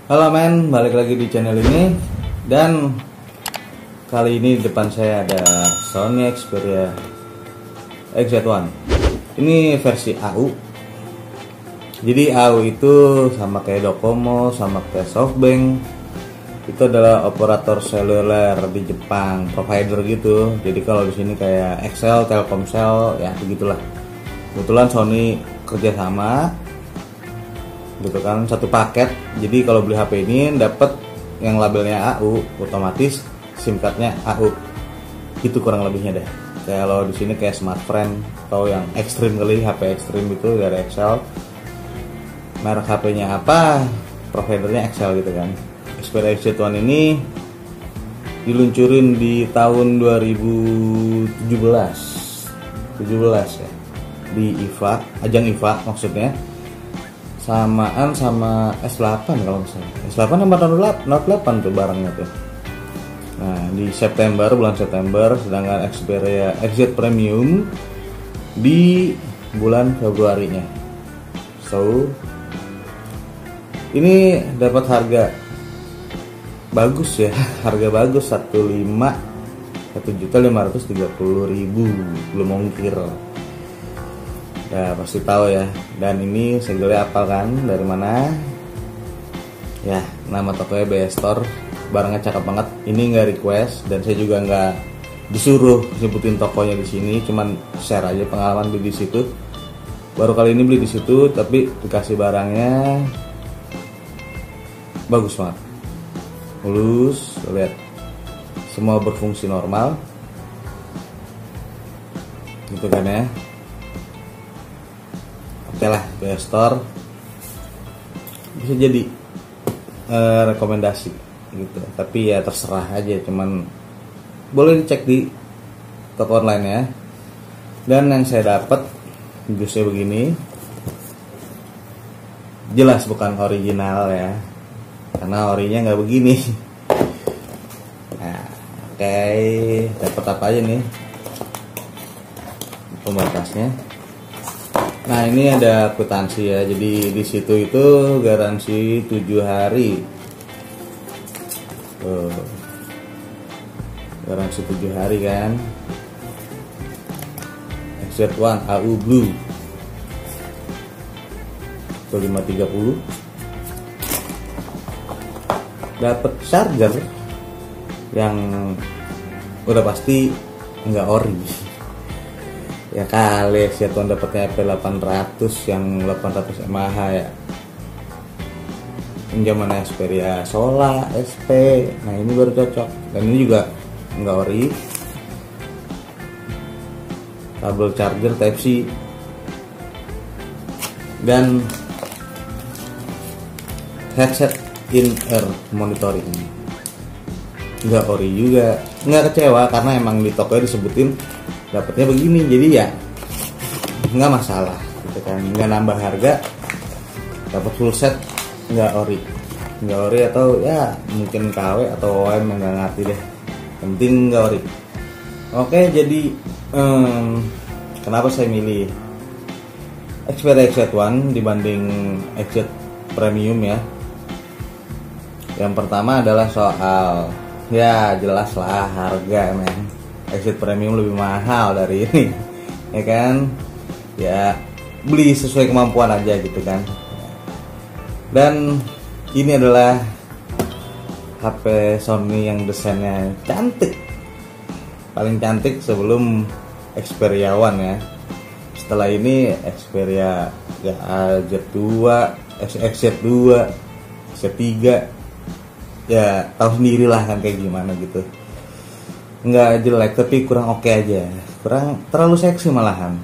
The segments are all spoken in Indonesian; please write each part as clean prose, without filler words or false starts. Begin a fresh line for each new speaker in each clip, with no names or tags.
Halo men, balik lagi di channel ini. Dan kali ini di depan saya ada Sony Xperia XZ1. Ini versi AU. Jadi AU itu sama kayak Docomo, sama kayak Softbank. Itu adalah operator seluler di Jepang, provider gitu. Jadi kalau di sini kayak XL, Telkomsel, ya begitulah. Kebetulan Sony kerjasama gitu kan, satu paket. Jadi kalau beli HP ini dapat yang labelnya AU, otomatis SIM cardnya AU. Itu kurang lebihnya deh. Kalau di sini kayak Smartfren atau yang ekstrim kali, HP ekstrim itu dari Excel. Merek HP-nya apa? Providernya Excel gitu kan. Xperia XZ1 ini diluncurin di tahun 2017 ya. Di IFA, ajang IFA maksudnya. Samaan sama S8 kalau misalnya. S8 sama Note 8 tuh barangnya tuh. Nah, di bulan September, sedangkan Xperia XZ Premium di bulan Februarinya. So, ini dapat harga bagus ya, harga bagus 1.530.000 belum ongkir. Ya pasti tahu ya. Dan ini segelnya apal kan, dari mana? Ya, nama tokonya BS Store. Barangnya cakep banget. Ini nggak request dan saya juga nggak disuruh sebutin tokonya di sini. Cuman share aja pengalaman beli di situ. Baru kali ini beli di situ, tapi dikasih barangnya bagus banget. Mulus, lihat. Semua berfungsi normal. Gitu kan ya. Oke lah, BS Store bisa jadi rekomendasi gitu. Tapi ya terserah aja, cuman boleh dicek di toko online ya. Dan yang saya dapat jusnya begini, jelas bukan original ya, karena orinya nggak begini. Nah, oke, dapat apa aja nih pembatasnya. Nah, ini ada kwitansi ya. Jadi di situ itu garansi 7 hari. Garansi 7 hari kan. XZ1 AU Blue. 530. Dapat charger yang udah pasti enggak ori. Ya kali Xz1 dapatnya P800 yang 800 mAh ya. Yang zaman Xperia Sola, SP. Nah, ini baru cocok. Dan ini juga enggak ori. Kabel charger Type C. Dan headset in-ear monitoring. Enggak ori juga. Enggak kecewa karena emang di toko disebutin dapatnya begini, jadi ya nggak masalah gitu kan, nggak nambah harga, dapat full set, nggak ori atau ya mungkin KW atau OM, nggak ngerti deh, yang penting nggak ori. Oke, jadi kenapa saya milih Xperia XZ1 dibanding XZ Premium ya? Yang pertama adalah soal ya jelas lah harga men. XZ Premium lebih mahal dari ini, ya kan? Ya beli sesuai kemampuan aja gitu kan. Dan ini adalah HP Sony yang desainnya cantik, paling cantik sebelum Xperia One ya. Setelah ini Xperia Z2, XZ2, XZ3, ya tahu sendiri lah kan kayak gimana gitu. Nggak jelek tapi kurang oke aja, kurang terlalu seksi malahan.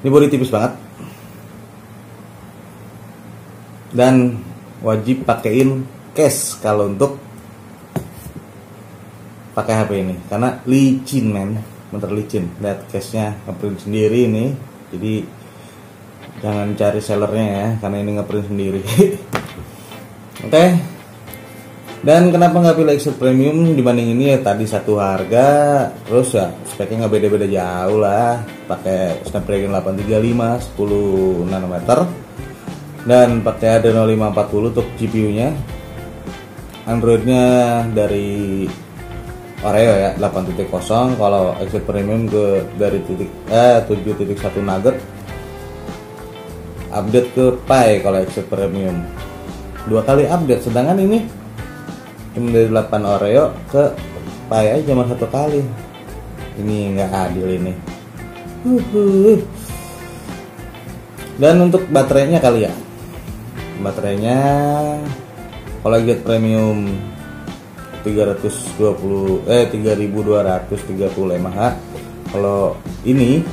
Ini body tipis banget dan wajib pakein case kalau untuk pakai HP ini karena licin men, bener licin. Lihat case-nya ngeprint sendiri ini, jadi jangan cari sellernya ya karena ini ngeprint sendiri. Oke. Dan kenapa nggak pilih XZ Premium dibanding ini ya? Tadi satu harga, terus ya speknya nggak beda-beda jauh lah. Pakai Snapdragon 835 10 nanometer dan pakai Adreno 540 untuk GPU-nya. Androidnya dari Oreo ya 8.0, kalau Exyat Premium dari 7.1 Nugget, update ke Pie kalau Exyat Premium 2 kali update, sedangkan ini cuma dari 8 Oreo ke Pie aja cuma 1 kali. Ini nggak adil ini. Dan untuk baterainya kali ya, baterainya kalau Exyat Premium 3235 mAh, kalau ini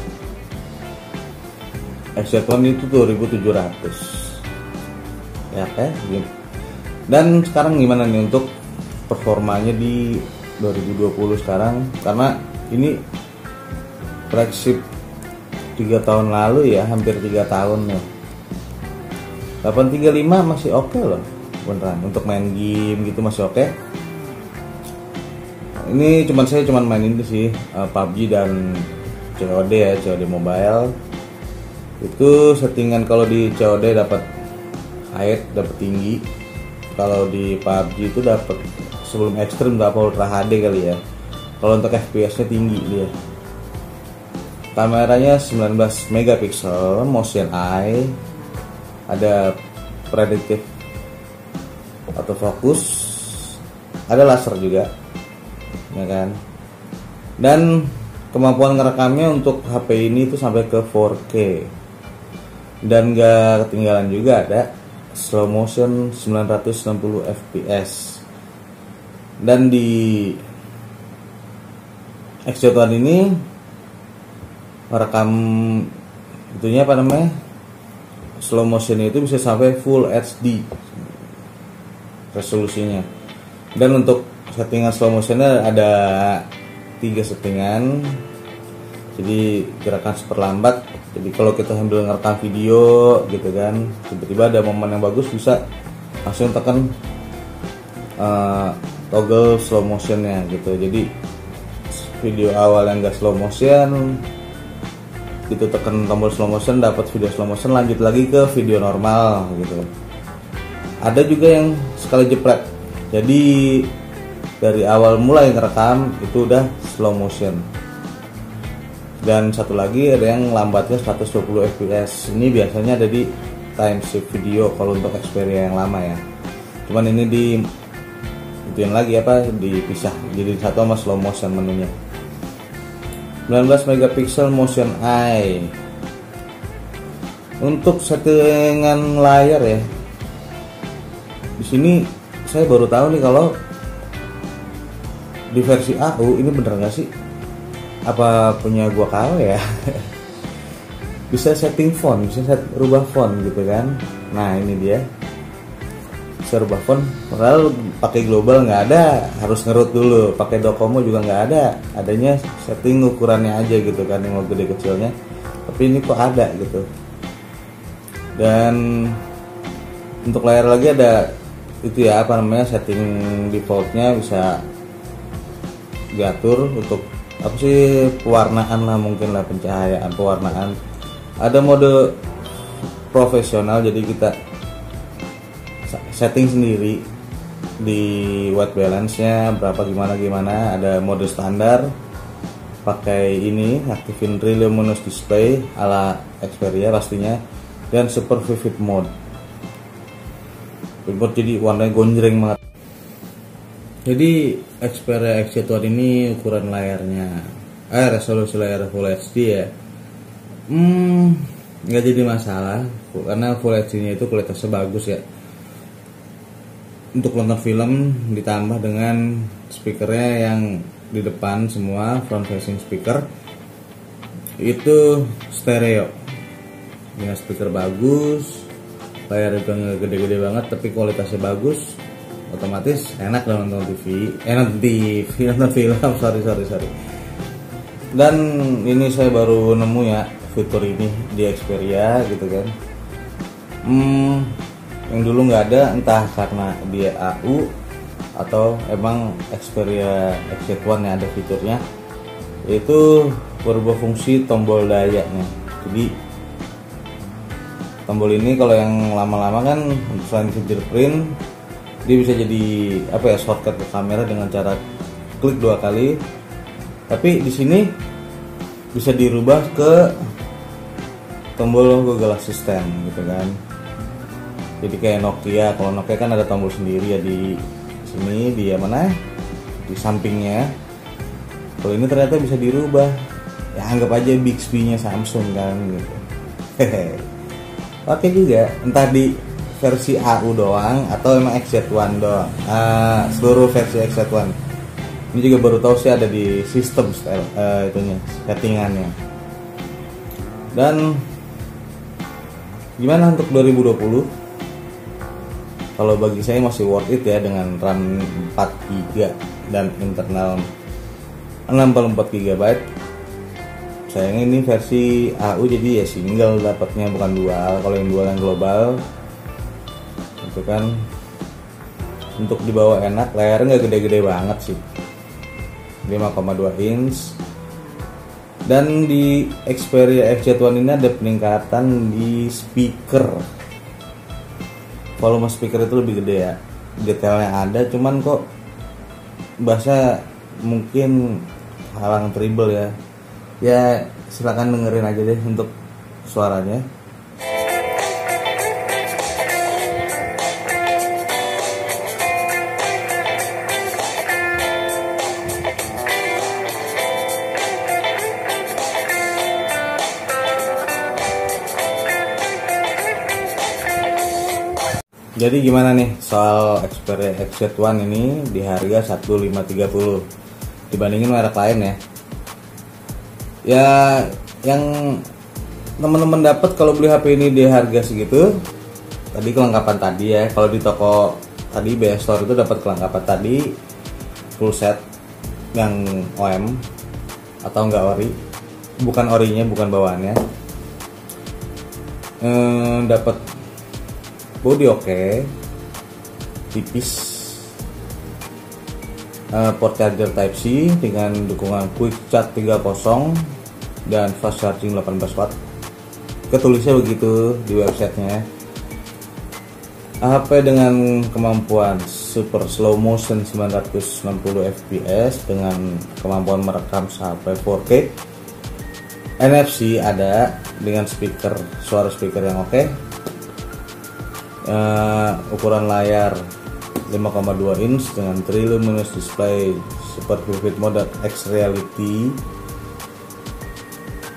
Exyat One itu 2700 ya kayak gitu. Dan sekarang gimana nih untuk performanya di 2020 sekarang, karena ini flagship 3 tahun lalu ya, hampir 3 tahun nih. 835 masih oke loh beneran, untuk main game gitu masih oke. Ini saya cuman main ini sih, PUBG dan COD ya, COD Mobile. Itu settingan kalau di COD dapat high, dapat tinggi. Kalau di PUBG itu dapat sebelum ekstrim dapat ultra HD kali ya. Kalau untuk FPS-nya tinggi dia. Kameranya 19 megapiksel, motion eye, ada predictive autofocus, ada laser juga. Ya kan. Dan kemampuan ngerekamnya untuk HP ini itu sampai ke 4K. Dan gak ketinggalan juga ada slow motion 960 fps. Dan di Exyat One ini merekam itunya apa namanya, slow motion itu bisa sampai full HD resolusinya. Dan untuk settingan slow motionnya ada 3 settingan, jadi gerakan super lambat. Jadi kalau kita sambil ngerekam video gitu kan, tiba-tiba ada momen yang bagus, bisa langsung tekan toggle slow motionnya gitu. Jadi video awal yang gak slow motion gitu, tekan tombol slow motion, dapat video slow motion, lanjut lagi ke video normal gitu. Ada juga yang sekali jepret, jadi dari awal mulai ngerekam itu udah slow motion. Dan satu lagi ada yang lambatnya 120 fps. Ini biasanya ada di timeshift video kalau untuk Xperia yang lama ya. Cuman ini ituin lagi dipisah jadi satu sama slow motion menunya. 19 megapiksel motion eye. Untuk settingan layar ya, di sini saya baru tahu nih kalau di versi AU ini bener gak sih? Apa punya gua KW ya? Bisa setting font, bisa rubah font gitu kan. Nah ini dia, bisa rubah font. Padahal pakai global nggak ada, harus ngerut dulu. Pakai Docomo juga nggak ada, adanya setting ukurannya aja gitu kan, yang mau gede kecilnya. Tapi ini kok ada gitu. Dan untuk layar lagi ada itu ya, setting defaultnya bisa diatur untuk pewarnaan lah, mungkin lah pencahayaan, pewarnaan. Ada mode profesional, jadi kita setting sendiri di white balance nya berapa gimana. Ada mode standar, pakai ini aktifin real luminous display ala Xperia pastinya, dan super vivid mode jadi warnanya gonjreng banget. Jadi Xperia Exyat One ini ukuran layarnya, resolusi layar Full HD ya, nggak jadi masalah karena Full HD nya itu kualitasnya bagus ya. Untuk nonton film ditambah dengan speakernya yang di depan semua front facing speaker itu stereo, ya speaker bagus, layar juga nggak gede-gede banget tapi kualitasnya bagus. Otomatis enak lah nonton nonton film sorry. Dan ini saya baru nemu ya fitur ini di Xperia gitu kan. Yang dulu nggak ada, entah karena dia AU atau emang Xperia Exyat One yang ada fiturnya, yaitu berubah fungsi tombol dayanya. Jadi tombol ini kalau yang lama-lama kan selain fingerprint Dia bisa jadi apa ya, shortcut ke kamera dengan cara klik 2 kali. Tapi di sini bisa dirubah ke tombol Google Assistant gitu kan. Jadi kayak Nokia, kalau Nokia kan ada tombol sendiri ya di sini, di mana? Di sampingnya. Kalau ini ternyata bisa dirubah. Ya anggap aja Bixby-nya Samsung kan gitu. Oke juga, entah di versi AU doang atau emang XZ1 doang. Seluruh versi XZ1. Ini juga baru tahu sih ada di sistem style itunya, settingannya. Dan gimana untuk 2020? Kalau bagi saya masih worth it ya, dengan RAM 4GB dan internal 64 GB. Sayangnya ini versi AU, jadi ya single dapatnya, bukan dual. Kalau yang dual yang global itu kan untuk dibawa enak. Layarnya nggak gede-gede banget sih, 5,2 inch. Dan di Xperia XZ1 ini ada peningkatan di speaker. Volume speaker itu lebih gede ya, detailnya ada, cuman kok bahasa mungkin halang treble ya. Ya silakan dengerin aja deh untuk suaranya. Jadi gimana nih soal Xperia XZ1 ini di harga 1.530 dibandingin merek lain ya? Ya yang teman-teman dapat kalau beli HP ini di harga segitu, tadi kelengkapan tadi ya. Kalau di toko tadi BS Store itu dapat kelengkapan tadi full set yang OM atau enggak ori, bukan orinya, bukan bawaannya. Dapat body oke, tipis, port charger Type C dengan dukungan Quick Charge 3.0 dan fast charging 18 watt. Ketulisnya begitu di websitenya. HP dengan kemampuan super slow motion 960 fps dengan kemampuan merekam sampai 4K. NFC ada dengan suara speaker yang oke. Ukuran layar 5,2 inch dengan luminous display super vivid mode X reality.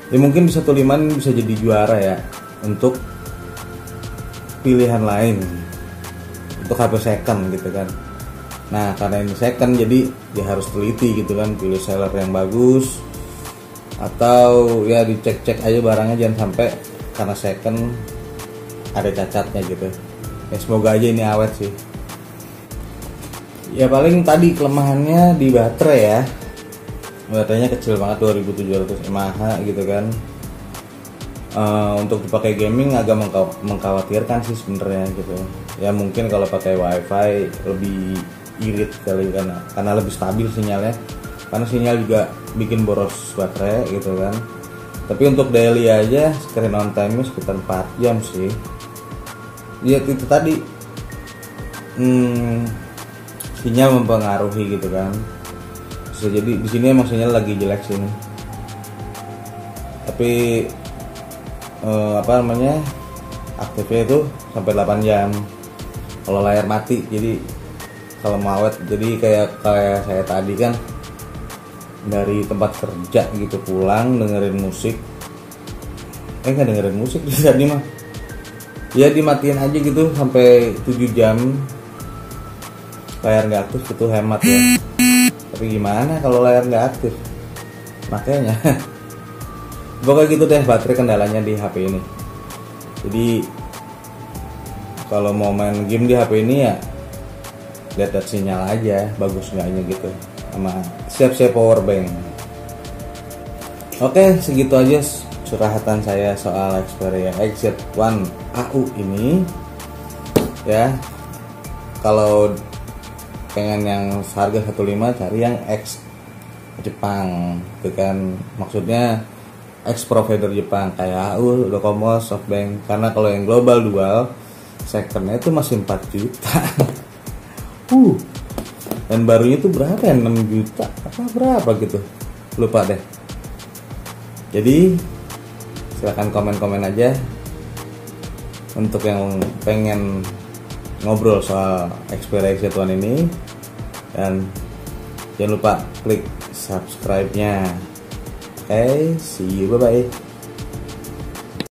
Ya mungkin di 15 bisa jadi juara ya untuk pilihan lain untuk HP second gitu kan. Nah karena ini second jadi ya harus teliti gitu kan, pilih seller yang bagus atau ya dicek-cek aja barangnya, jangan sampai karena second ada cacatnya gitu. Ya semoga aja ini awet sih. Ya paling tadi kelemahannya di baterai ya. Baterainya kecil banget, 2700 mAh gitu kan. Untuk dipakai gaming agak mengkhawatirkan sih sebenarnya gitu. Ya mungkin kalau pakai WiFi lebih irit kali kan, karena lebih stabil sinyalnya. Karena sinyal juga bikin boros baterai gitu kan. Tapi untuk daily aja screen on time-nya sekitar 4 jam sih. Ya itu tadi sinyal mempengaruhi gitu kan. Bisa jadi di sini emang sinyal lagi jelek sini. Tapi aktifnya itu sampai 8 jam kalau layar mati. Jadi kalau mau awet, jadi kayak saya tadi kan dari tempat kerja gitu pulang dengerin musik, nggak dengerin musik tadi mah ya dimatiin aja gitu sampai 7 jam layar nggak aktif, itu hemat ya. Tapi gimana kalau layar nggak aktif, makanya pokoknya gitu deh baterai kendalanya di HP ini. Jadi kalau mau main game di HP ini ya lihat sinyal aja bagus nggaknya gitu, sama siap-siap power bank. Oke, segitu aja curhatan saya soal Xperia XZ1 AU ini ya. Kalau pengen yang harga 15 cari yang X Jepang itu kan, maksudnya X provider Jepang kayak AU, Docomo, SoftBank. Karena kalau yang global dual secondnya itu masih 4 juta Dan barunya tuh berapa ya, 6 juta apa berapa gitu, lupa deh. Jadi silahkan komen-komen aja untuk yang pengen ngobrol soal Xperia XZ1 ini. Dan jangan lupa klik subscribe-nya. See you, bye-bye.